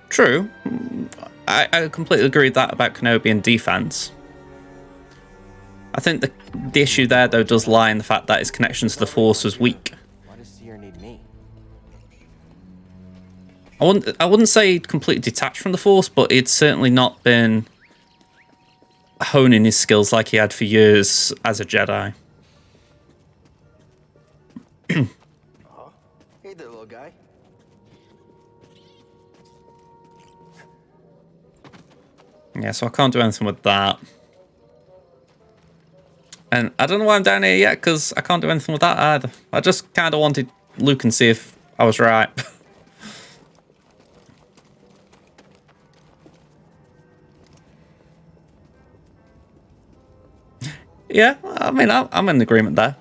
True. I completely agree with that about Kenobi and defense. I think the issue there, though, does lie in the fact that his connection to the Force was weak. Why does Seer need me? I wouldn't say he'd completely detached from the Force, but he'd certainly not been honing his skills like he had for years as a Jedi. Oh, hey there, little guy. Yeah, so I can't do anything with that. And I don't know why I'm down here yet, because I can't do anything with that either. I just kind of wanted Luke and see if I was right. Yeah, I mean, I'm in agreement there.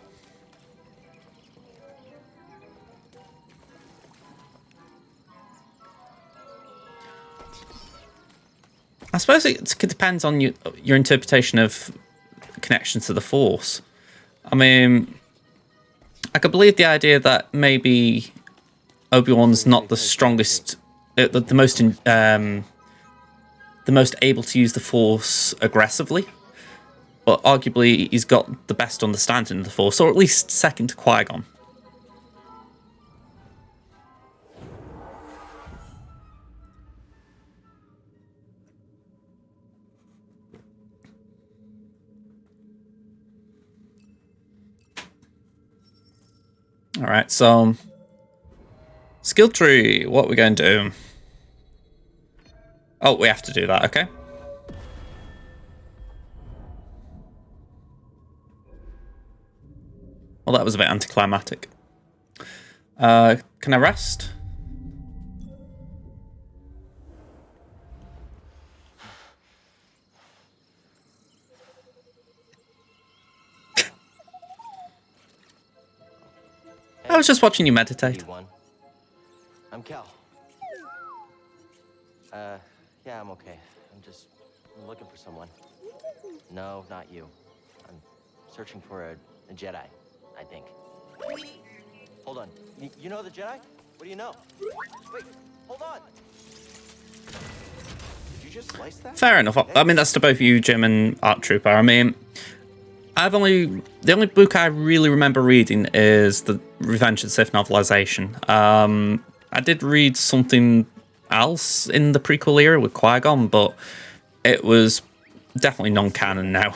I suppose it depends on your interpretation of connection to the Force. I mean, I could believe the idea that maybe Obi-Wan's not the strongest, the most able to use the Force aggressively, but arguably he's got the best understanding of the Force, or at least second to Qui-Gon. All right, so skill tree. What are we going to do? Oh, we have to do that. Okay. Well, that was a bit anticlimactic. Can I rest? I was just watching you meditate. I'm Cal. Yeah, I'm okay. I'm looking for someone. No, not you. I'm searching for a Jedi, I think. Hold on. You know the Jedi? What do you know? Wait, hold on. Did you just slice that? Fair enough. I mean, that's to both you, Jim, and Art Trooper. I mean, the only book I really remember reading is the Revenge of the Sith novelization. I did read something else in the prequel era with Qui-Gon, but it was definitely non-canon now.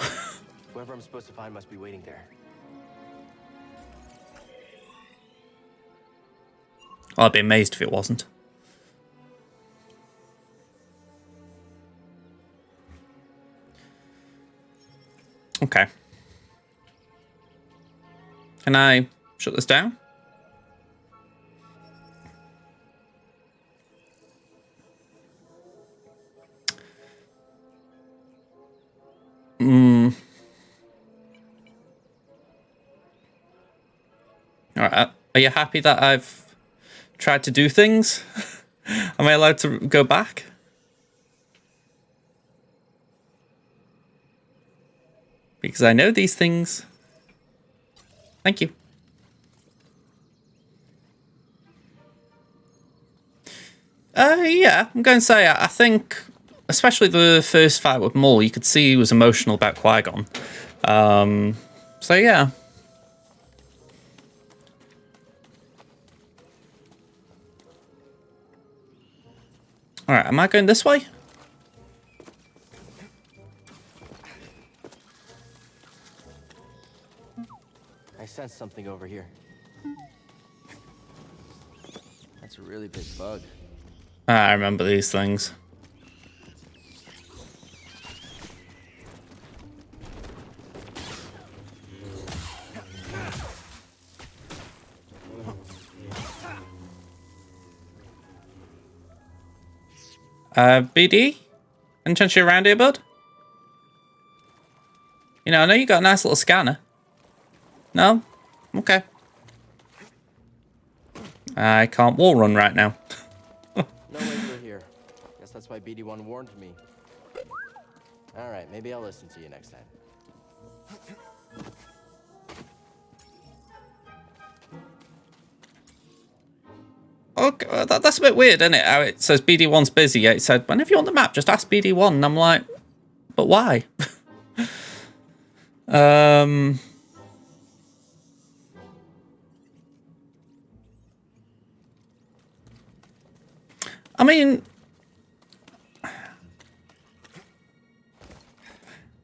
Whoever I'm supposed to find must be waiting there. I'd be amazed if it wasn't. Okay. Can I shut this down? All right. Are you happy that I've tried to do things? Am I allowed to go back? Because I know these things. Thank you. Yeah, I'm going to say, I think, especially the first fight with Maul, you could see he was emotional about Qui-Gon. So yeah. Alright, am I going this way? I sense something over here. That's a really big bug. I remember these things. BD? Any chance you're around here, bud? You know, I know you got a nice little scanner. No? Okay. I can't wall run right now. No way you're here. Guess that's why BD1 warned me. Alright, maybe I'll listen to you next time. okay, that's a bit weird, isn't it? How it says BD1's busy, yet it said, whenever you're on the map, just ask BD1. And I'm like, but why? I mean,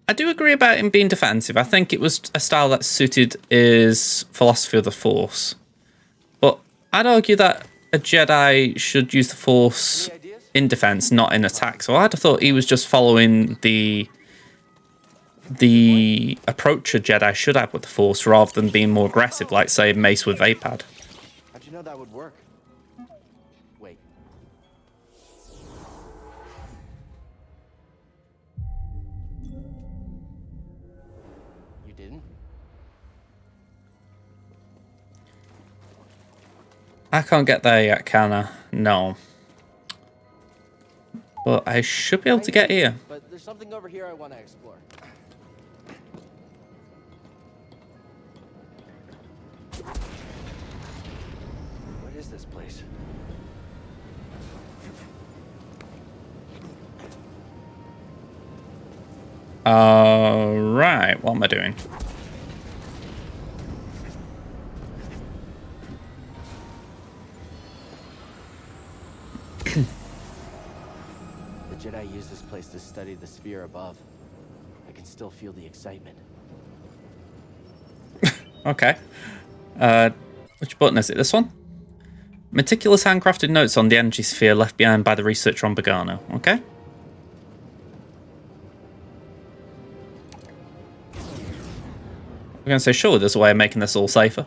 I do agree about him being defensive. I think it was a style that suited his philosophy of the Force. But I'd argue that a Jedi should use the Force in defense, not in attack. So I'd have thought he was just following the approach a Jedi should have with the Force rather than being more aggressive, like, say, Mace with Vapad. How'd you know that would work? Wait. You didn't? I can't get there yet, can I? No. But I should be able to get here. But there's something over here I want to explore. What is this place? Right. What am I doing? The Jedi used this place to study the sphere above. I can still feel the excitement. Okay. Which button is it? This one? Meticulous handcrafted notes on the energy sphere left behind by the researcher on Bogano. Okay. We're going to say, surely there's a way of making this all safer.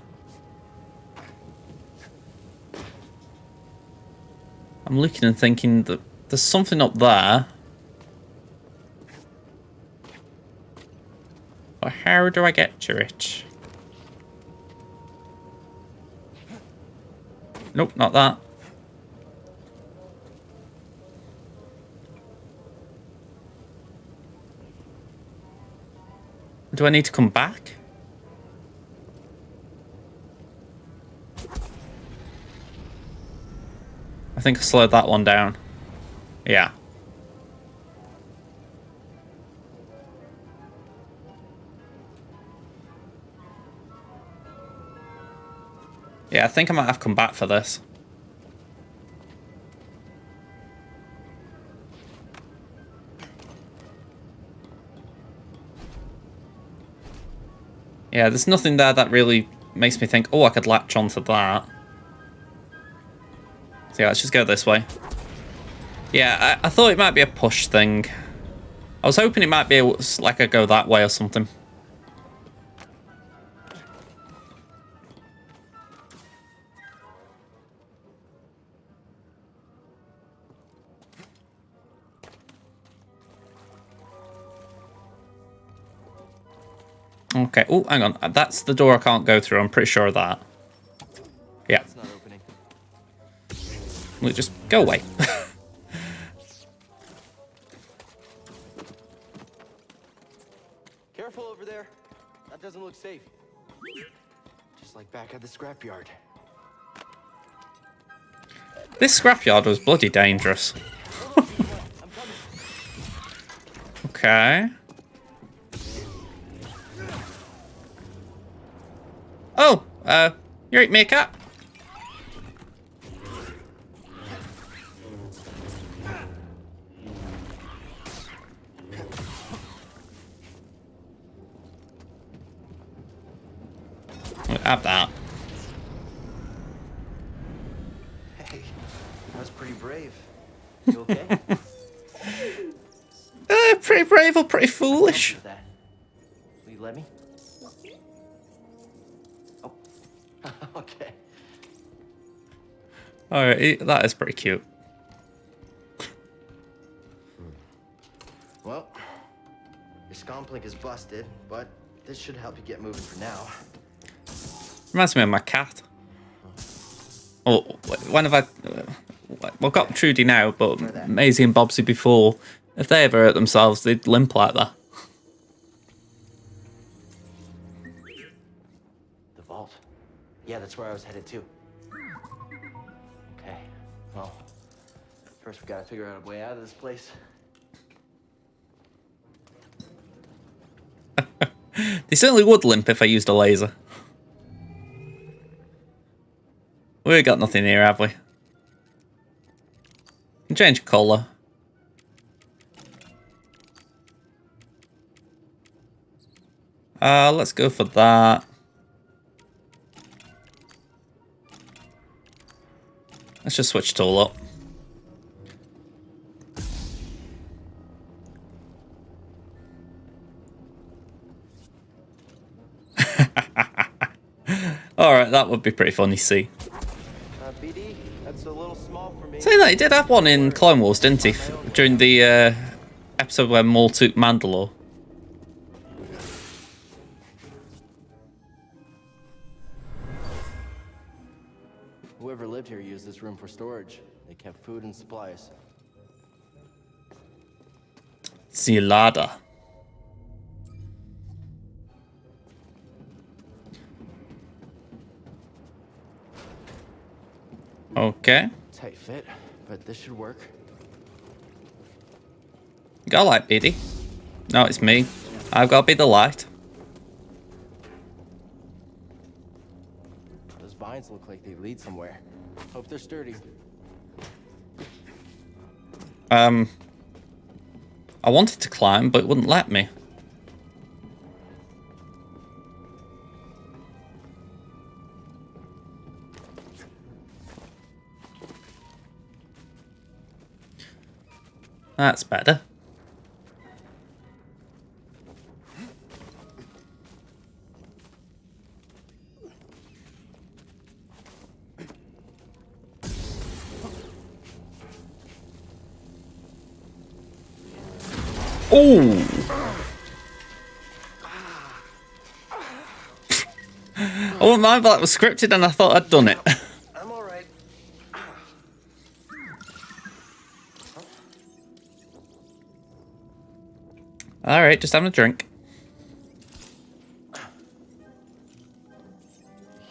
I'm looking and thinking that there's something up there. But how do I get to it? Nope, not that. Do I need to come back? I think I slowed that one down. Yeah. Yeah, I think I might have to come back for this. Yeah, there's nothing there that really makes me think, oh, I could latch onto that. So yeah, let's just go this way. Yeah, I thought it might be a push thing. I was hoping it might be like I go that way or something. Okay. Oh, hang on. That's the door I can't go through. I'm pretty sure of that. Yeah. It's not opening. Look, just go away. Careful over there. That doesn't look safe. Just like back at the scrapyard. This scrapyard was bloody dangerous. I'm coming. Okay. Oh, you ate me a cat. Have that. Hey, that was pretty brave. You okay? Pretty brave or pretty foolish. What's that? Will you let me? Oh. Okay. Alright, that is pretty cute. Well, your scomplink is busted, but this should help you get moving for now. Reminds me of my cat. Oh, when have I... Well, got Trudy now, but Maisie and Bobsy before. If they ever hurt themselves, they'd limp like that. The vault. Yeah, that's where I was headed to. Okay. Well, first we gotta figure out a way out of this place. They certainly would limp if I used a laser. We got nothing here, have we? Can change colour. Let's go for that. Let's just switch tool up. Alright, that would be pretty funny to see. BD, that's a little small for me. Saying that, he did have one in Clone Wars, didn't he? During the episode where Maul took Mandalore. Whoever lived here used this room for storage. They kept food and supplies. Zilada. Okay. Tight fit, but this should work. Got a light, BD. No, it's me. I've got to be the light. Those vines look like they lead somewhere. Hope they're sturdy. I wanted to climb, but it wouldn't let me. That's better. Oh! I wouldn't mind, but that was scripted and I thought I'd done it. I'm all right. Alright, just having a drink.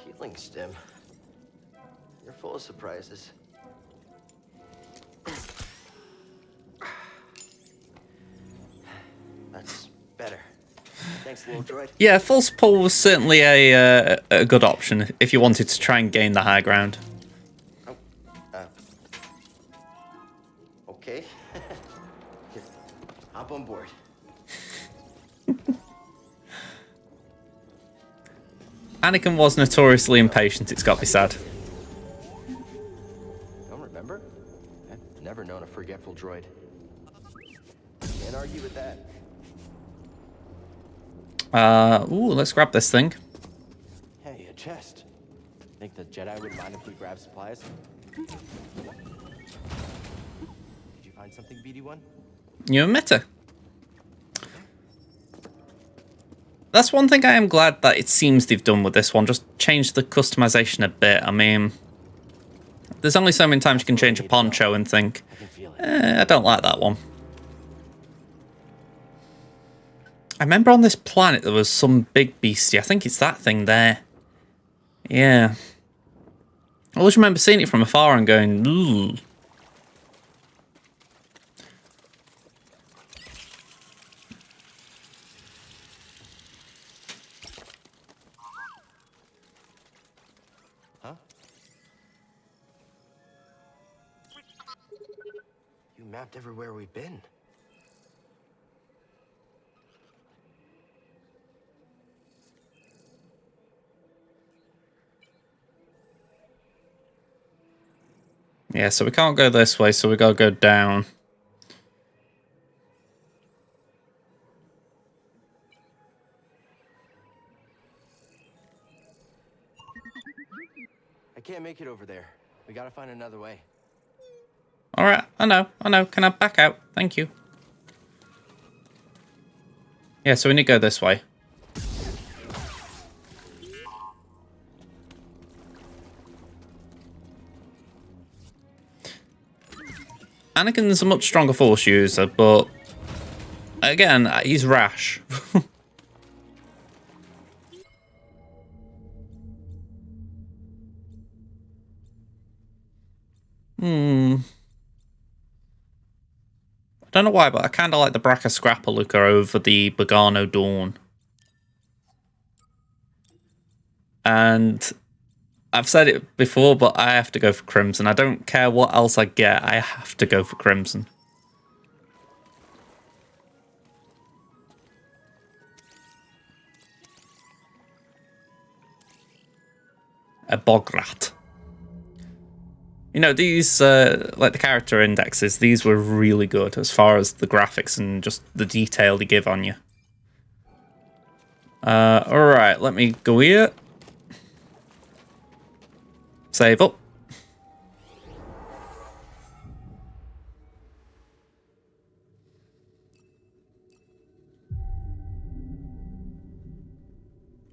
Healing stim. You're full of surprises. That's better. Thanks, little droid. Yeah, false pull was certainly a good option if you wanted to try and gain the high ground. Oh, okay. Here, hop on board. Anakin was notoriously impatient, it's got to be said. Don't remember? I've never known a forgetful droid. Can't argue with that. Ooh, let's grab this thing. Hey, a chest. Think the Jedi would mind if we grab supplies? Did you find something, BD1? New emitter. That's one thing I am glad that it seems they've done with this one. Just changed the customization a bit. I mean, there's only so many times you can change a poncho and think, I don't like that one. I remember on this planet there was some big beastie. I think it's that thing there. Yeah. I always remember seeing it from afar and going, ooh. Huh? You mapped everywhere we've been. Yeah, so we can't go this way, so we gotta go down. I can't make it over there. We gotta find another way. Alright, I know. Can I back out? Thank you. Yeah, so we need to go this way. Anakin's a much stronger Force user, but again, he's rash. I don't know why, but I kind of like the Braca Scrapper over the Bogano Dawn. And I've said it before, but I have to go for Crimson. I don't care what else I get, I have to go for Crimson. A Bograt. You know, these, like the character indexes, these were really good as far as the graphics and just the detail they give on you. Alright, let me go here. Save up.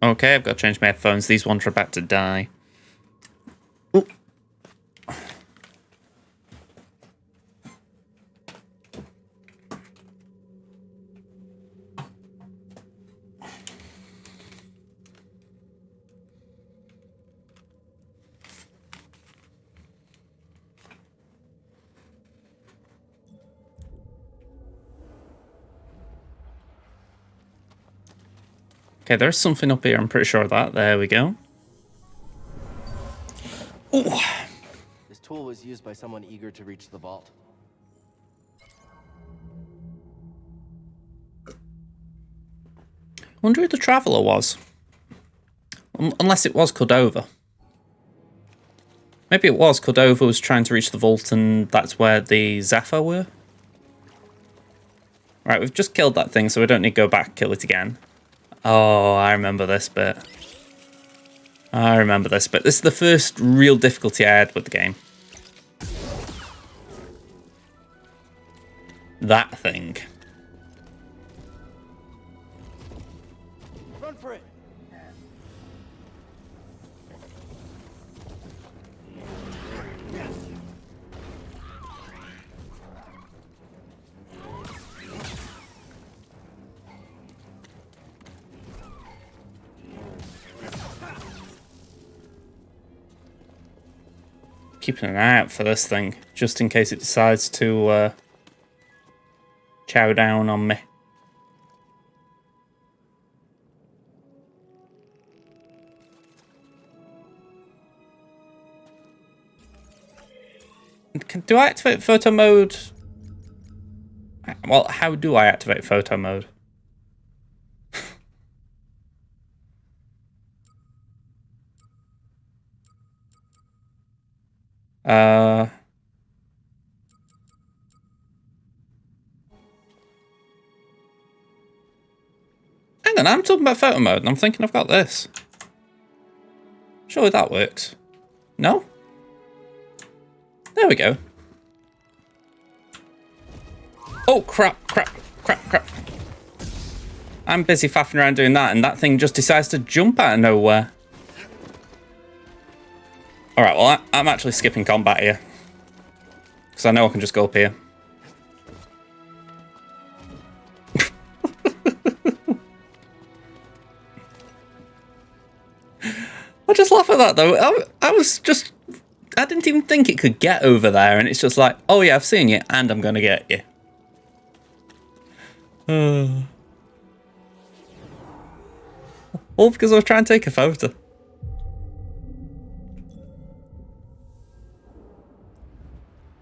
Okay, I've got to change my headphones. These ones are about to die. Ooh. Okay, there's something up here. I'm pretty sure of that. There we go. Ooh. This tool was used by someone eager to reach the vault. I wonder who the Traveller was. Unless it was Cordova. Maybe it was. Cordova was trying to reach the vault and that's where the Zephyr were. Right, we've just killed that thing, so we don't need to go back and kill it again. Oh, I remember this bit. I remember this bit. This is the first real difficulty I had with the game. That thing. Run for it. Keeping an eye out for this thing, just in case it decides to chow down on me. Do I activate photo mode? Well, how do I activate photo mode? Hang on, I'm talking about photo mode and I'm thinking I've got this. Surely that works. No? There we go. Oh, crap. I'm busy faffing around doing that and that thing just decides to jump out of nowhere. Alright, well, I'm actually skipping combat here. Because I know I can just go up here. I just laugh at that, though. I was just... I didn't even think it could get over there, and it's just like, oh yeah, I've seen you, and I'm gonna get you. All because I was trying to take a photo.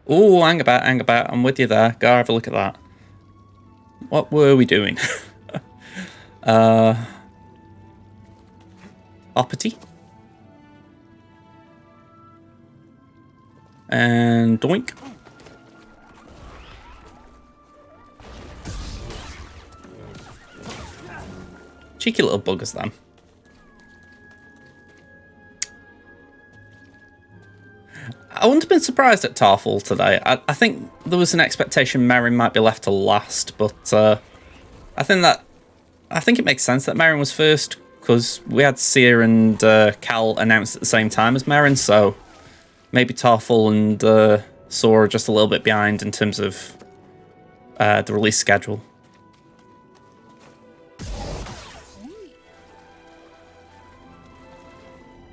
Oh, hang about. I'm with you there. Go have a look at that. What were we doing? Uppity. And doink. Cheeky little buggers, them. I wouldn't have been surprised at Tarful today. I think there was an expectation Merrin might be left to last, but I think it makes sense that Merrin was first because we had Seer and Cal announced at the same time as Merrin, so maybe Tarful and Sora are just a little bit behind in terms of the release schedule.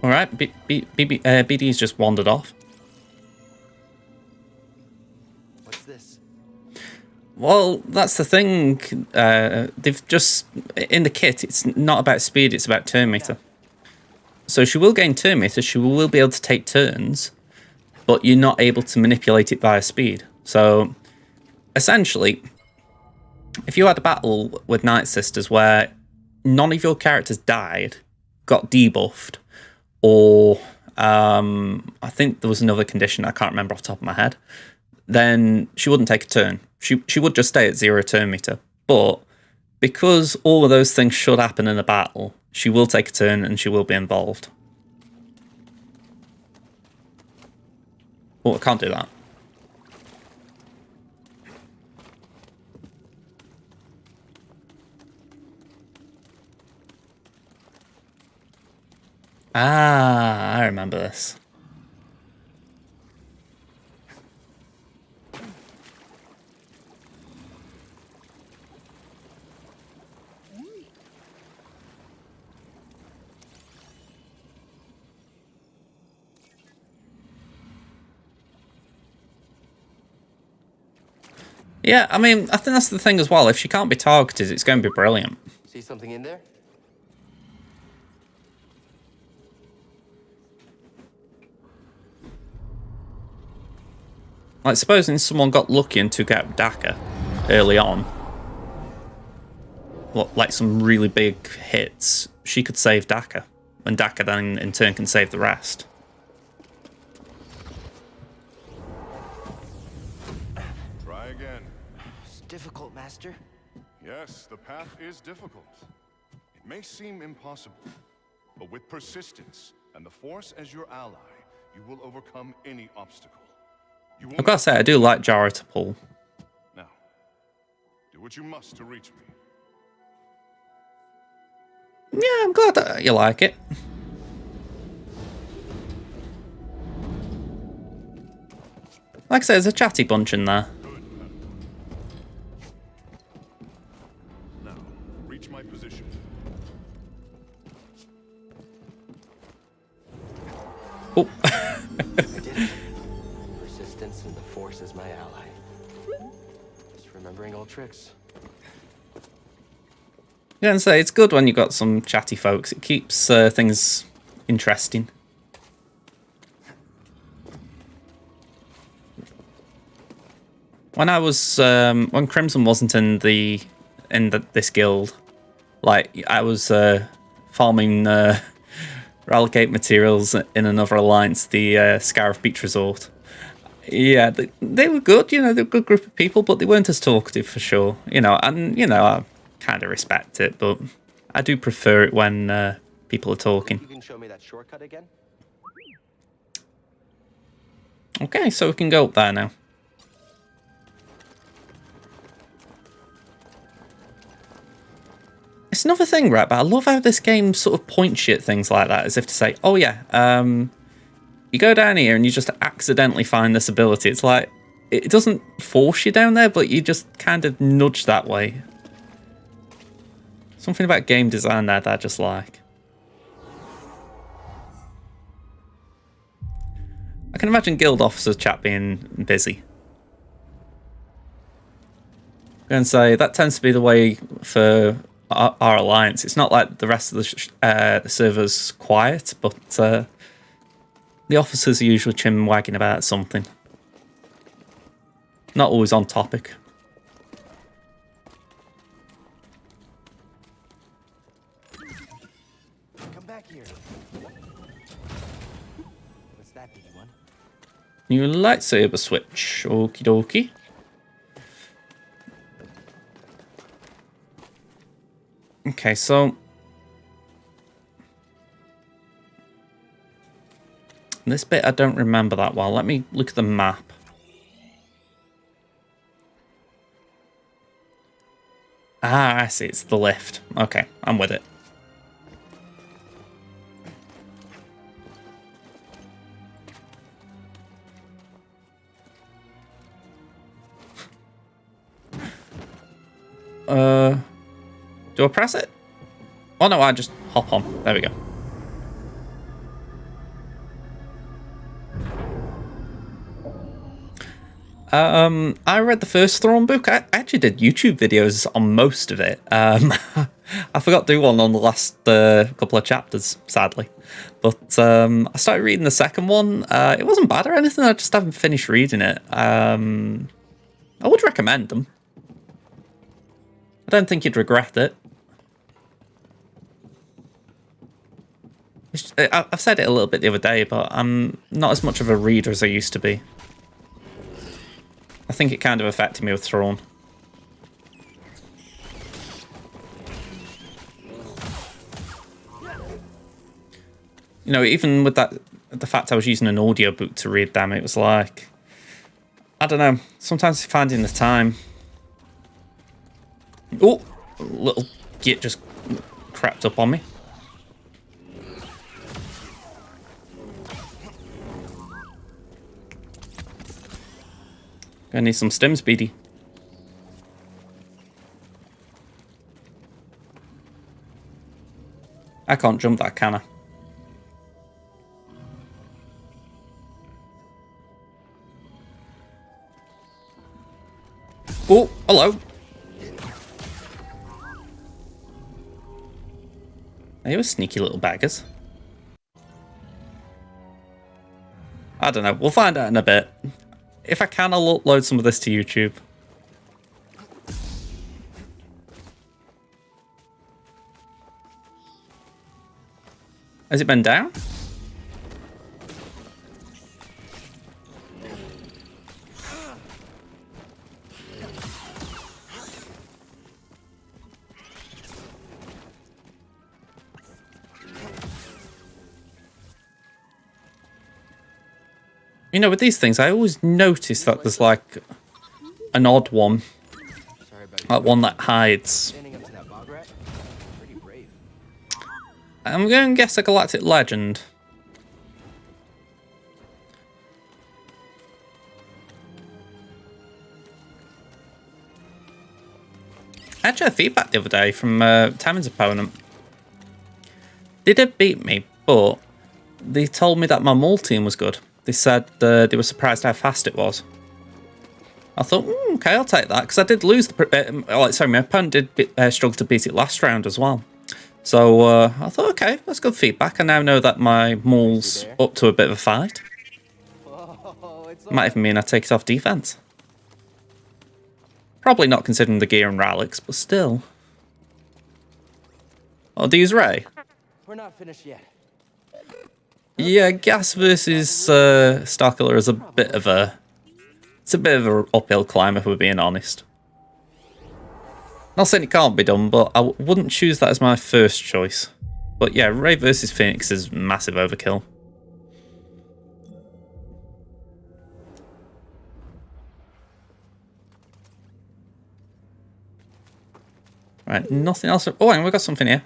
All right, BD's just wandered off. Well, that's the thing. They've just in the kit. It's not about speed; it's about turn meter. So she will gain turn meter. She will be able to take turns, but you're not able to manipulate it via speed. So essentially, if you had a battle with Night Sisters where none of your characters died, got debuffed, or I think there was another condition I can't remember off the top of my head, then she wouldn't take a turn. She would just stay at 0 turn meter. But because all of those things should happen in a battle, she will take a turn and she will be involved. Oh, I can't do that. Ah, I remember this. Yeah, I mean, I think that's the thing as well. If she can't be targeted, it's going to be brilliant. See something in there? Like, supposing someone got lucky and took out Daka early on, like some really big hits, she could save Daka, and Daka then in turn can save the rest. Try again. It's difficult, Master. Yes, the path is difficult. It may seem impossible, but with persistence and the Force as your ally, you will overcome any obstacle. I've got to say, I do like Jara to pull. Now, do what you must to reach me. Yeah, I'm glad that you like it. Like I said, there's a chatty bunch in there. Now, reach my position. Oh. Persistence and the Force is my ally. Just remembering old tricks. Yeah, and say it's good when you've got some chatty folks. It keeps things interesting. When I was when Crimson wasn't in this guild, like I was farming Relicate materials in another alliance, the Scarif Beach Resort. Yeah, they were good. You know, they're a good group of people, but they weren't as talkative for sure. You know, and you know, I kind of respect it, but I do prefer it when people are talking. You can show me that shortcut again? Okay, so we can go up there now. It's another thing, right? But I love how this game sort of points you at things like that, as if to say, "Oh yeah, you go down here and you just accidentally find this ability." It's like it doesn't force you down there, but you just kind of nudge that way. Something about game design there that I just like. I can imagine guild officers chat being busy. I'm going to say that tends to be the way for our alliance. It's not like the rest of the server's quiet, but the officers are usually chim-wagging about something. Not always on topic. Come back here. What's that, big one? New lightsaber switch. Okie dokie. Okay, so this bit I don't remember that well. Let me look at the map. Ah, I see. It's the lift. Okay, I'm with it. Do I press it? Oh no, I just hop on. There we go. I read the first Thrawn book. I actually did YouTube videos on most of it. I forgot to do one on the last couple of chapters, sadly. But I started reading the second one. It wasn't bad or anything. I just haven't finished reading it. I would recommend them. I don't think you'd regret it. I've said it a little bit the other day, but I'm not as much of a reader as I used to be. I think it kind of affected me with Thrawn. You know, even with that, the fact I was using an audiobook to read them, it was like, I don't know, sometimes finding the time. Oh, little git just crept up on me. Gonna need some stim, Speedy. I can't jump that, can I? Oh, hello. They were sneaky little baggers. I don't know. We'll find out in a bit. If I can, I'll upload some of this to YouTube. Has it been down? You know, with these things, I always notice that there's like an odd one. Like one that hides. I'm going to guess a galactic legend. I actually had feedback the other day from Tammy's opponent. They did beat me, but they told me that my mole team was good. They said they were surprised how fast it was. I thought, okay, I'll take that, because I did lose the... sorry, my opponent did struggle to beat it last round as well. So I thought, okay, that's good feedback. I now know that my mole's up to a bit of a fight. Might even mean I take it off defense. Probably not considering the gear and relics, but still. Oh, do you use Ray? We're not finished yet. Yeah, Gas versus Starkiller is a bit of a... It's a bit of an uphill climb, if we're being honest. Not saying it can't be done, but I wouldn't choose that as my first choice. But yeah, Ray versus Phoenix is massive overkill. Right, nothing else. Oh, and we've got something here.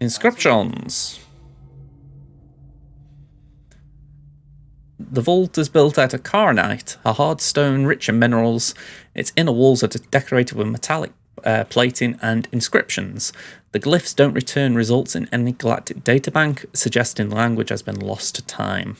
Inscriptions. The vault is built out of carnite, a hard stone rich in minerals. Its inner walls are decorated with metallic plating and inscriptions. The glyphs don't return results in any galactic databank, suggesting the language has been lost to time.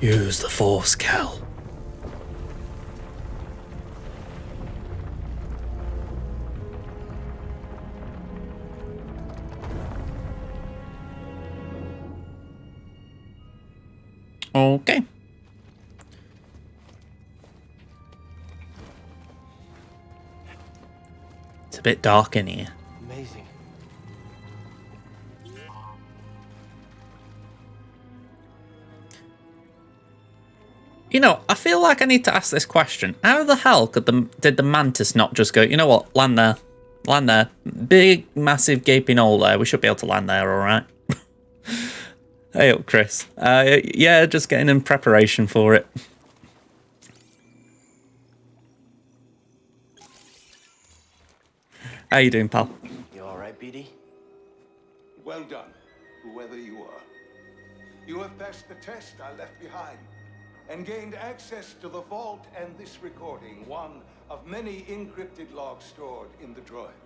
Use the Force, Cal. Okay. It's a bit dark in here. Amazing. You know, I feel like I need to ask this question. How the hell did the Mantis not just go, you know what, land there. Land there. Big, massive, gaping hole there. We should be able to land there, all right? Hey up, Chris. Yeah, just getting in preparation for it. How you doing, pal? You all right, BD? Well done, whoever you are. You have passed the test I left behind, and gained access to the vault and this recording, one of many encrypted logs stored in the droid.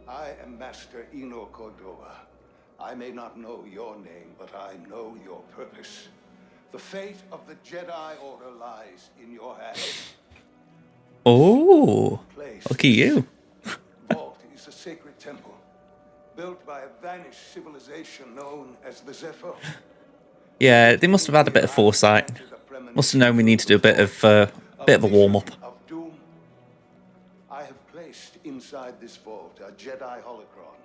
I am Master Eno Cordova. I may not know your name, but I know your purpose. The fate of the Jedi Order lies in your hands. Oh, look at you. Vault is a sacred temple, built by a vanished civilization known as the Zepho. Yeah, they must have had a bit of foresight. Must have known we need to do a bit of a warm-up. I have placed inside this vault a Jedi holocron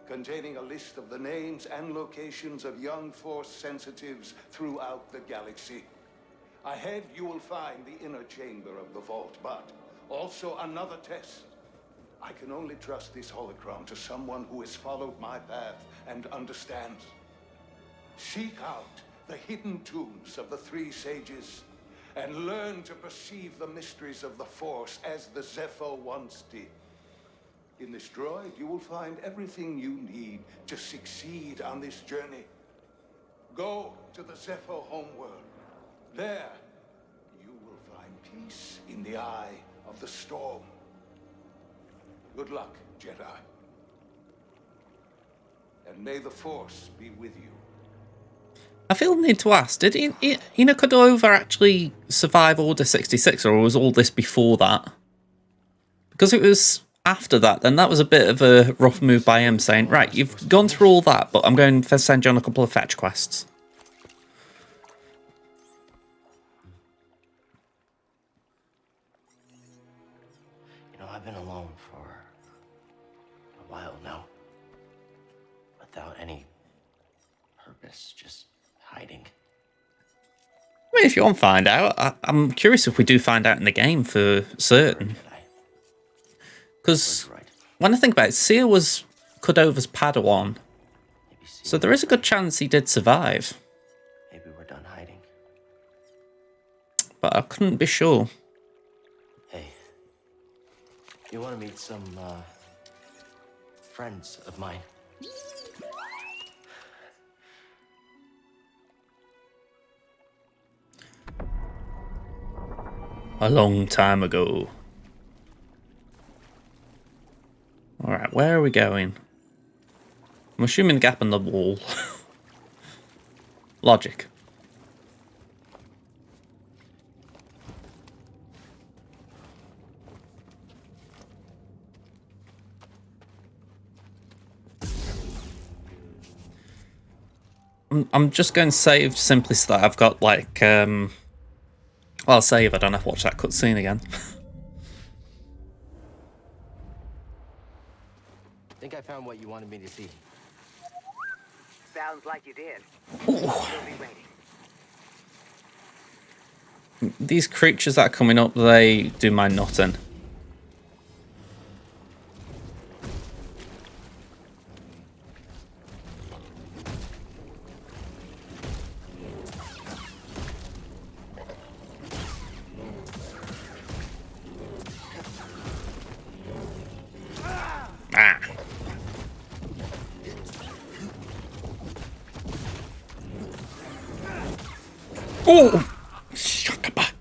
containing a list of the names and locations of young Force sensitives throughout the galaxy. Ahead, you will find the inner chamber of the vault, but also another test. I can only trust this holocron to someone who has followed my path and understands. Seek out the hidden tombs of the three sages and learn to perceive the mysteries of the Force as the Zepho once did. In this droid, you will find everything you need to succeed on this journey. Go to the Zepho homeworld. There, you will find peace in the eye of the storm. Good luck, Jedi. And may the Force be with you. I feel the need to ask, did Eno Cordova actually survive Order 66, or was all this before that? Because it was after that, then that was a bit of a rough move by him, saying, right, you've gone through all that, but I'm going to send you on a couple of fetch quests. You know, I've been alone for a while now. Without any purpose, just hiding. I mean, if you want to find out, I'm curious if we do find out in the game for certain. Because when I think about it, Seer was Cordova's Padawan, so there is a good chance he did survive. Maybe we're done hiding. But I couldn't be sure. Hey, you want to meet some friends of mine? A long time ago. Alright, where are we going? I'm assuming the gap in the wall. Logic. I'm just going to save simply so that I've got like well, I'll save, I don't have to watch that cutscene again. I think I found what you wanted me to see. Sounds like you did. We'll be waiting. These creatures that are coming up, they do my nothing. Ah. Oh! Shakaba.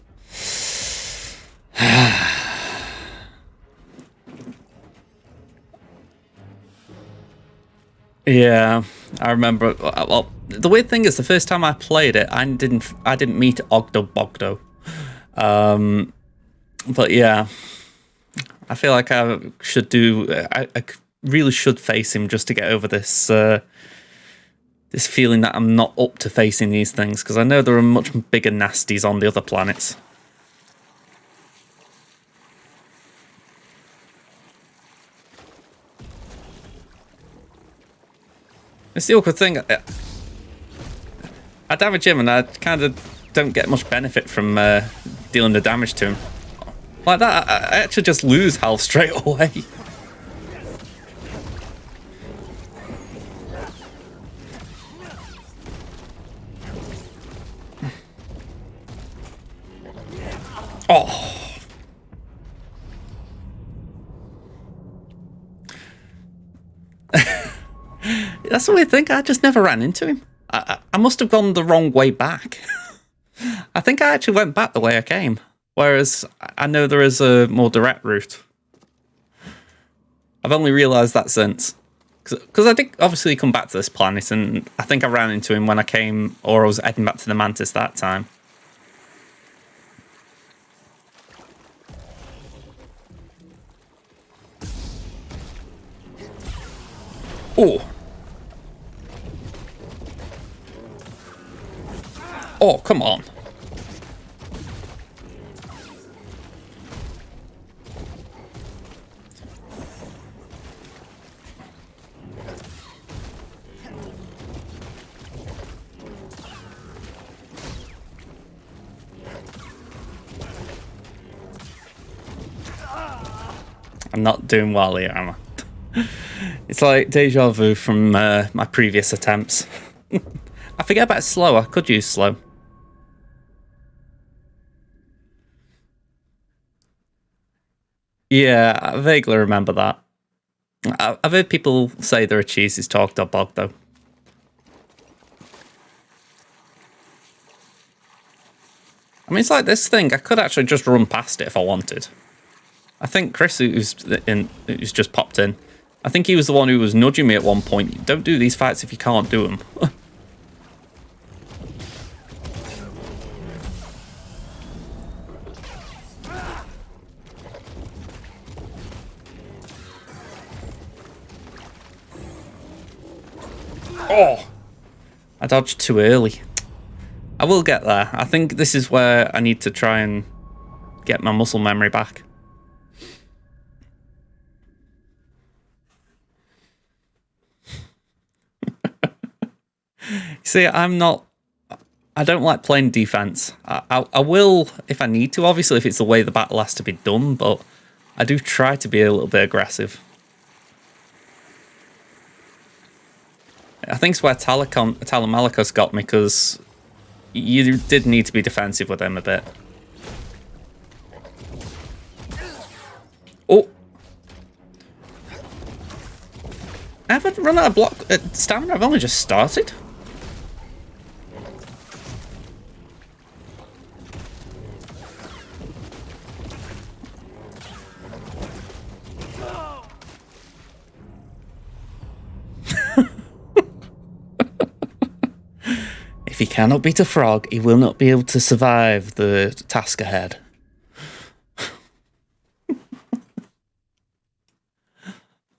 Yeah, I remember. Well, the weird thing is, the first time I played it, I didn't meet Ogdo Bogdo. But yeah, I feel like I should do. I really should face him just to get over this this feeling that I'm not up to facing these things, because I know there are much bigger nasties on the other planets. It's the awkward thing. I damage him and I kind of don't get much benefit from dealing the damage to him. Like that, I actually just lose health straight away. Oh. That's the weird thing. I just never ran into him. I must have gone the wrong way back. I think I actually went back the way I came. Whereas I know there is a more direct route. I've only realised that since. Because I think obviously come back to this planet, and I think I ran into him when I came, or I was heading back to the Mantis that time. Oh. Oh, come on. I'm not doing well here, am I? It's like deja vu from my previous attempts. I forget about slow. I could use slow. Yeah, I vaguely remember that. I've heard people say there are cheeses to Octobog, though. I mean, it's like this thing. I could actually just run past it if I wanted. I think Chris, who's just popped in, I think he was the one who was nudging me at one point. Don't do these fights if you can't do them. Oh! I dodged too early. I will get there. I think this is where I need to try and get my muscle memory back. See, I don't like playing defense. I will if I need to, obviously, if it's the way the battle has to be done, but I do try to be a little bit aggressive. I think it's where Talamalicus got me, because you did need to be defensive with him a bit. Oh! I haven't run out of block stamina, I've only just started. If he cannot beat a frog, he will not be able to survive the task ahead.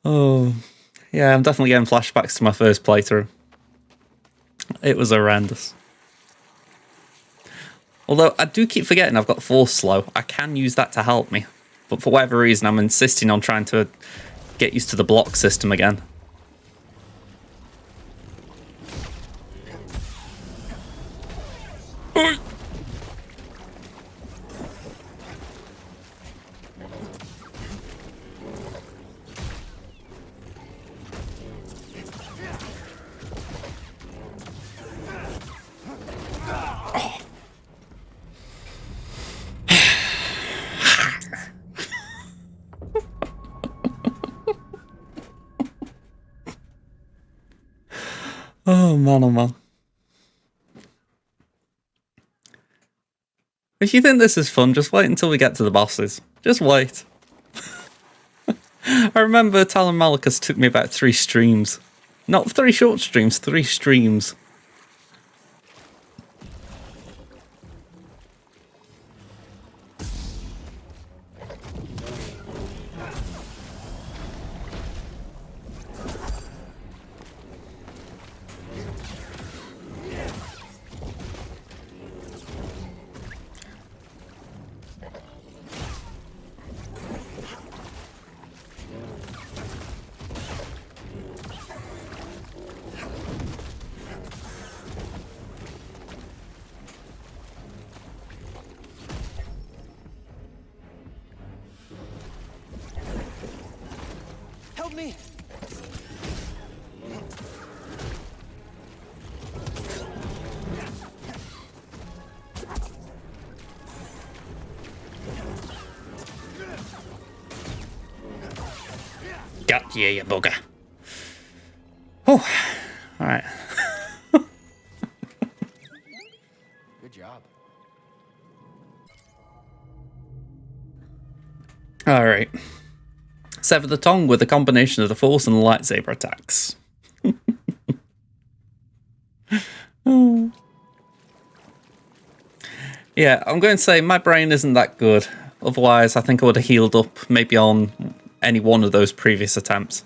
Oh, yeah, I'm definitely getting flashbacks to my first playthrough. It was horrendous. Although I do keep forgetting I've got force slow. I can use that to help me. But for whatever reason, I'm insisting on trying to get used to the block system again. Oh man, oh man. If you think this is fun, just wait until we get to the bosses. Just wait. I remember Talon Malicus took me about 3 streams. Not 3 short streams, 3 streams. Help me! Got you, you bugger. Oh, Good job. Alright. Sever the tongue with a combination of the Force and the lightsaber attacks. Yeah, I'm going to say my brain isn't that good. Otherwise, I think I would have healed up maybe on any one of those previous attempts.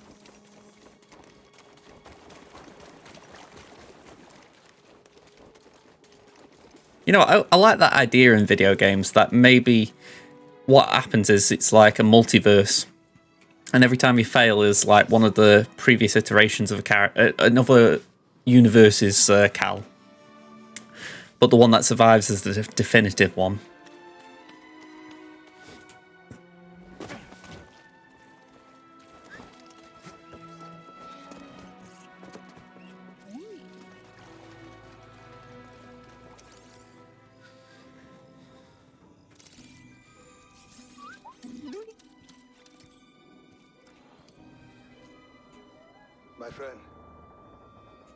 You know, I like that idea in video games that maybe what happens is it's like a multiverse, and every time you fail is like one of the previous iterations of a character, another universe's Cal. But the one that survives is the definitive one. My friend,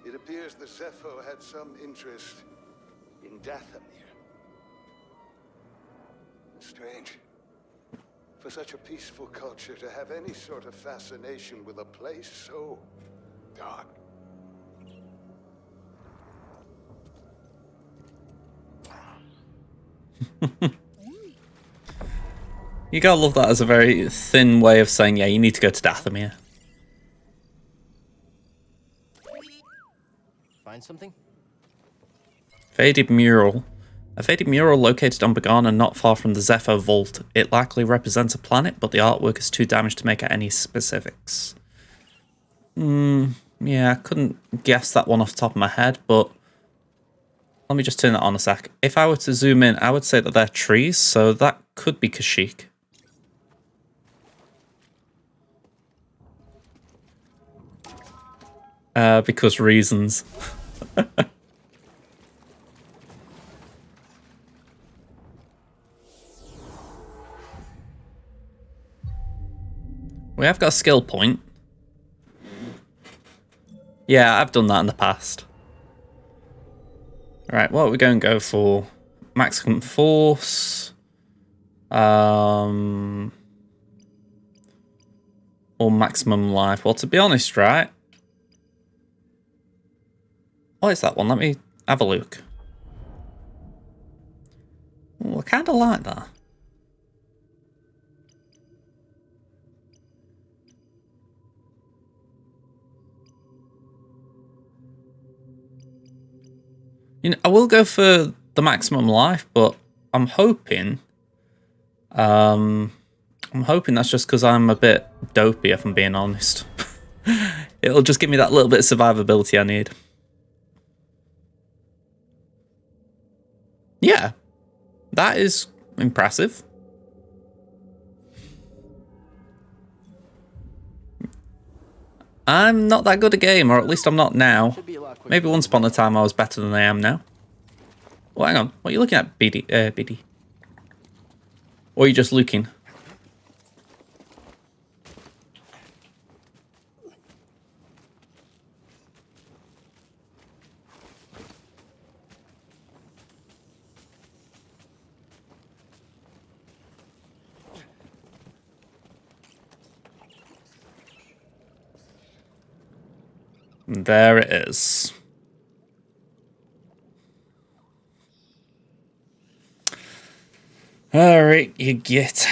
it appears the Zepho had some interest in Dathomir. Strange. For such a peaceful culture to have any sort of fascination with a place so dark. You gotta love that as a very thin way of saying, yeah, you need to go to Dathomir. Find something? Faded mural. A faded mural located on Bogano not far from the Zepho Vault. It likely represents a planet, but the artwork is too damaged to make out any specifics. Yeah, I couldn't guess that one off the top of my head, but let me just turn that on a sec. If I were to zoom in, I would say that they're trees, so that could be Kashyyyk. Because reasons. We have got a skill point. Yeah, I've done that in the past. Right, what are we going to go for? Maximum force. Or maximum life. Well, to be honest, right? What is that one? Let me have a look. Oh, I kind of like that. You know, I will go for the maximum life, but I'm hoping that's just because I'm a bit dopey, if I'm being honest. It'll just give me that little bit of survivability I need. Yeah, that is impressive. I'm not that good at game, or at least I'm not now. Maybe once upon a time I was better than I am now. Oh, hang on. What are you looking at, BD? Or are you just looking? There it is. Alright, you get.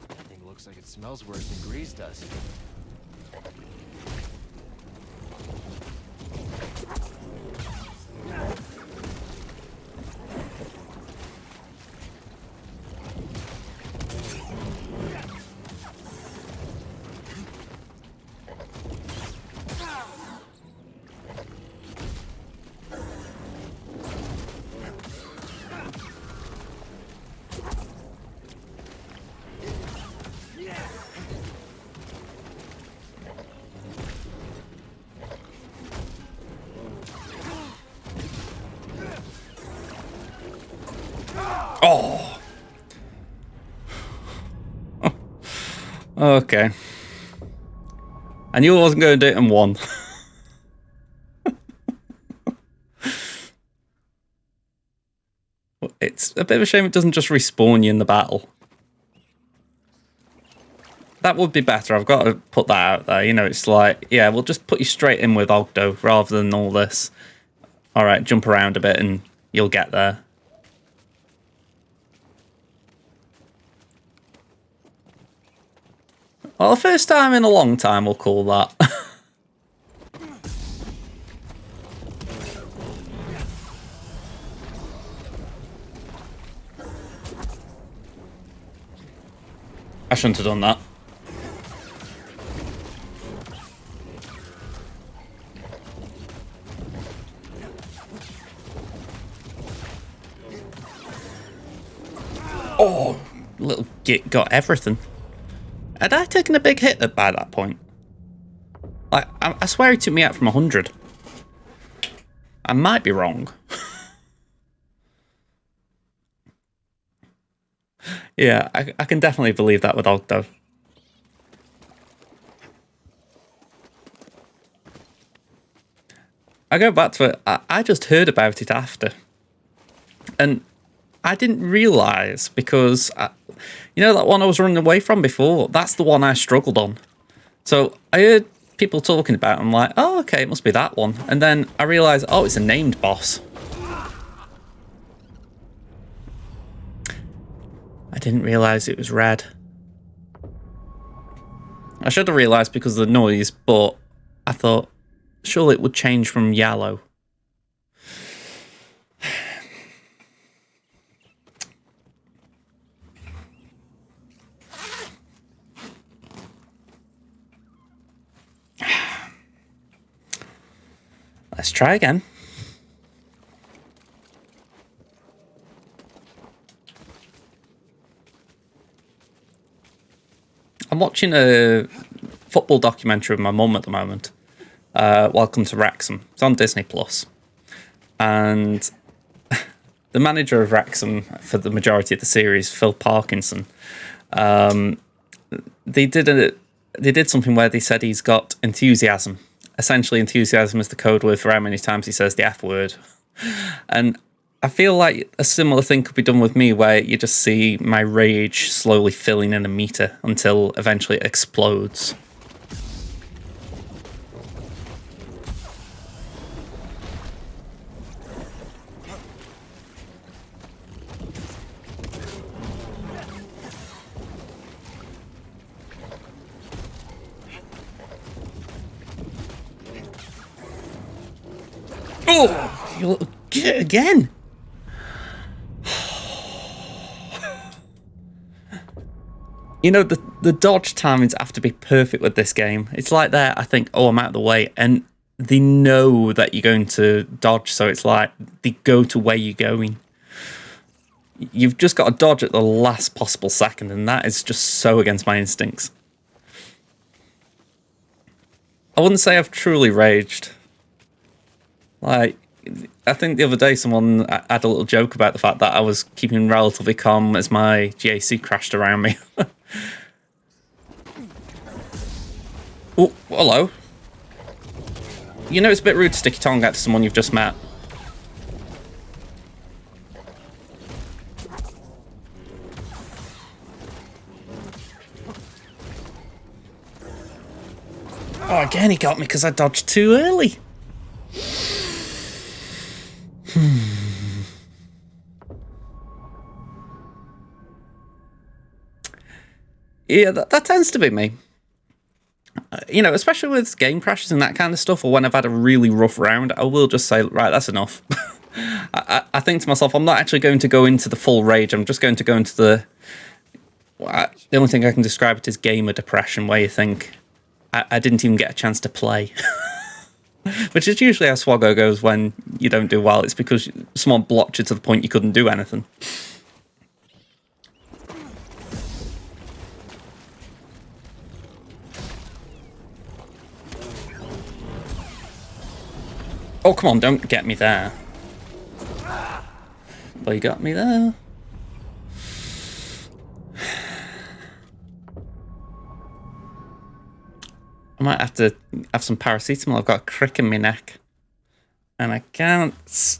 That thing looks like it smells worse than grease does. Oh. Okay. I knew I wasn't going to do it in one. It's a bit of a shame it doesn't just respawn you in the battle. That would be better. I've got to put that out there. You know, it's like, yeah, we'll just put you straight in with Ogdo rather than all this. All right, jump around a bit and you'll get there. Well, the first time in a long time, we'll call that. I shouldn't have done that. Oh, little git got everything. Had I taken a big hit by that point? I swear he took me out from 100. I might be wrong. Yeah, I can definitely believe that with Ogdo. I go back to it. I just heard about it after. And I didn't realise because, you know that one I was running away from before? That's the one I struggled on. So I heard people talking about it. I'm like, oh, okay, it must be that one. And then I realised, oh, it's a named boss. I didn't realise it was red. I should have realised because of the noise, but I thought, surely it would change from yellow. Let's try again. I'm watching a football documentary with my mum at the moment. Welcome to Wrexham. It's on Disney Plus, and the manager of Wrexham for the majority of the series, Phil Parkinson, they did something where they said he's got enthusiasm. Essentially, enthusiasm is the code word for how many times he says the F word. And I feel like a similar thing could be done with me, where you just see my rage slowly filling in a meter until eventually it explodes. Oh, you little git again. You know, the dodge timings have to be perfect with this game. It's like that, I think, oh, I'm out of the way. And they know that you're going to dodge, so it's like they go to where you're going. You've just got to dodge at the last possible second, and that is just so against my instincts. I wouldn't say I've truly raged. Like, I think the other day someone had a little joke about the fact that I was keeping relatively calm as my GAC crashed around me. Oh, hello. You know it's a bit rude to stick your tongue out to someone you've just met. Oh, again he got me because I dodged too early. Yeah, that tends to be me. You know, especially with game crashes and that kind of stuff, or when I've had a really rough round, I will just say, right, that's enough. I think to myself, I'm not actually going to go into the full rage. I'm just going to go into the only thing I can describe it as gamer depression, where you think, I didn't even get a chance to play. Which is usually how Swaggo goes when you don't do well. It's because someone blocked you to the point you couldn't do anything. Oh, come on, don't get me there. Well, you got me there. I might have to have some paracetamol. I've got a crick in my neck. And I can't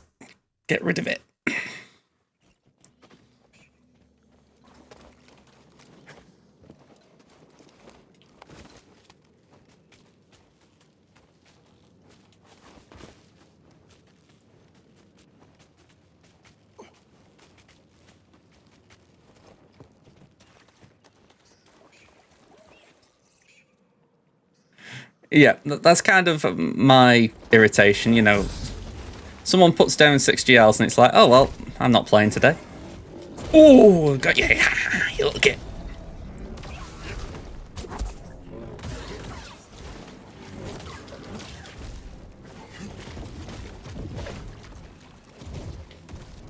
get rid of it. Yeah, that's kind of my irritation, you know. Someone puts down 6GLs and it's like, oh, well, I'm not playing today. Oh, got you, you little git.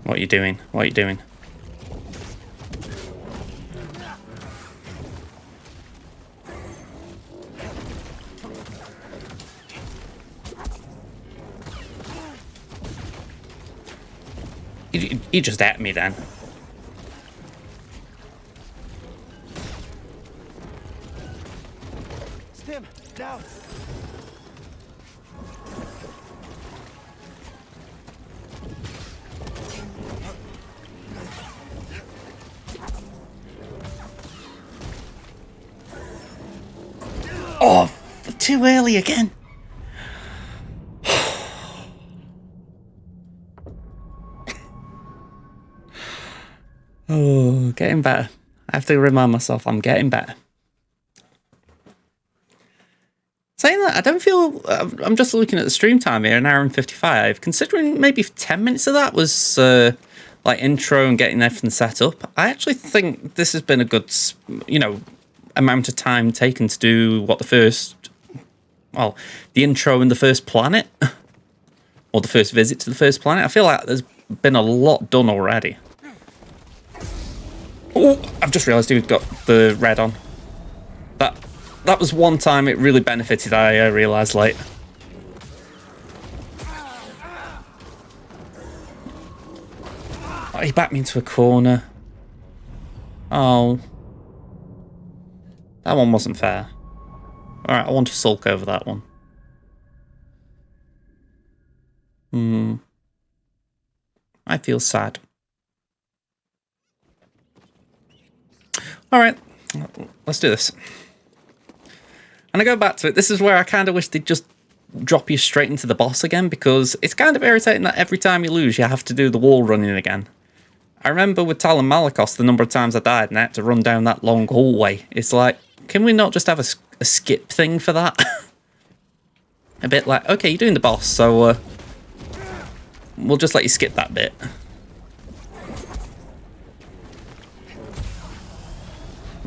What are you doing? What are you doing? He just at me then. Stim, now. Oh, too early again. Oh, getting better. I have to remind myself I'm getting better. Saying that, I don't feel... I'm just looking at the stream time here, an hour and 55. Considering maybe 10 minutes of that was like intro and getting everything set up, I actually think this has been a good, you know, amount of time taken to do what the first... Well, the intro and the first planet. Or the first visit to the first planet. I feel like there's been a lot done already. Oh, I've just realised we've got the red on. That was one time it really benefited, I realised late. Oh, he backed me into a corner. Oh. That one wasn't fair. Alright, I want to sulk over that one. I feel sad. Alright, let's do this. And I go back to it. This is where I kind of wish they'd just drop you straight into the boss again, because it's kind of irritating that every time you lose, you have to do the wall running again. I remember with Talon Malikos, the number of times I died and I had to run down that long hallway. It's like, can we not just have a skip thing for that? A bit like, okay, you're doing the boss, so we'll just let you skip that bit.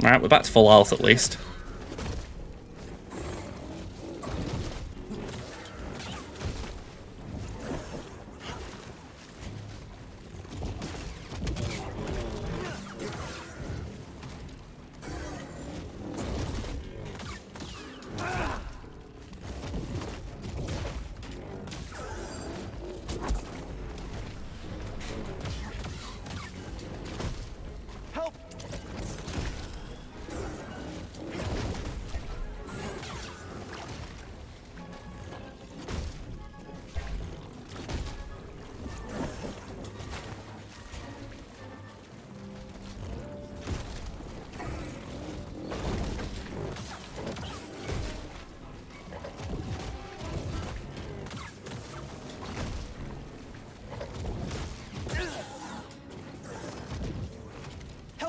Alright, we're back to full health at least.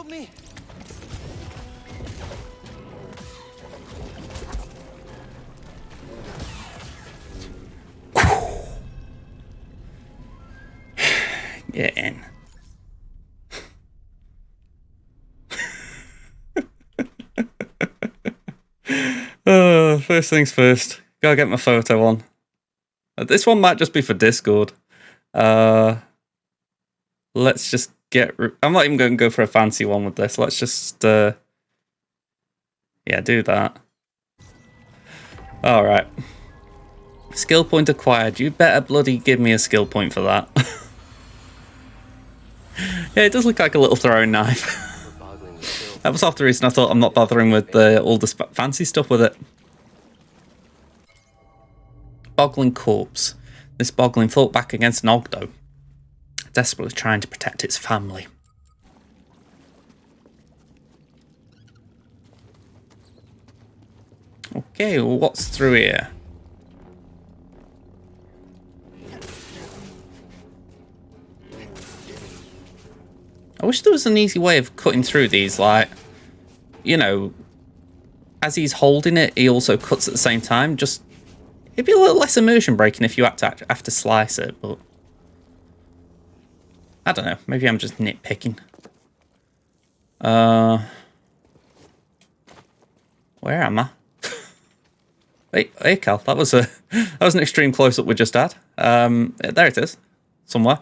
Me. Get in. First things first. Gotta get my photo on. This one might just be for Discord. Let's just get... I'm not even going to go for a fancy one with this. Let's just... yeah, do that. Alright. Skill point acquired. You better bloody give me a skill point for that. Yeah, it does look like a little throwing knife. That was half the reason I thought I'm not bothering with all the fancy stuff with it. Boggling corpse. This boggling fought back against an Ogdo, desperately trying to protect its family. Okay, well, what's through here? I wish there was an easy way of cutting through these, like, you know, as he's holding it, he also cuts at the same time. Just it'd be a little less immersion breaking if you had to have to slice it, but I don't know. Maybe I'm just nitpicking. Where am I? Hey, Cal. That was an extreme close up we just had. There it is, somewhere.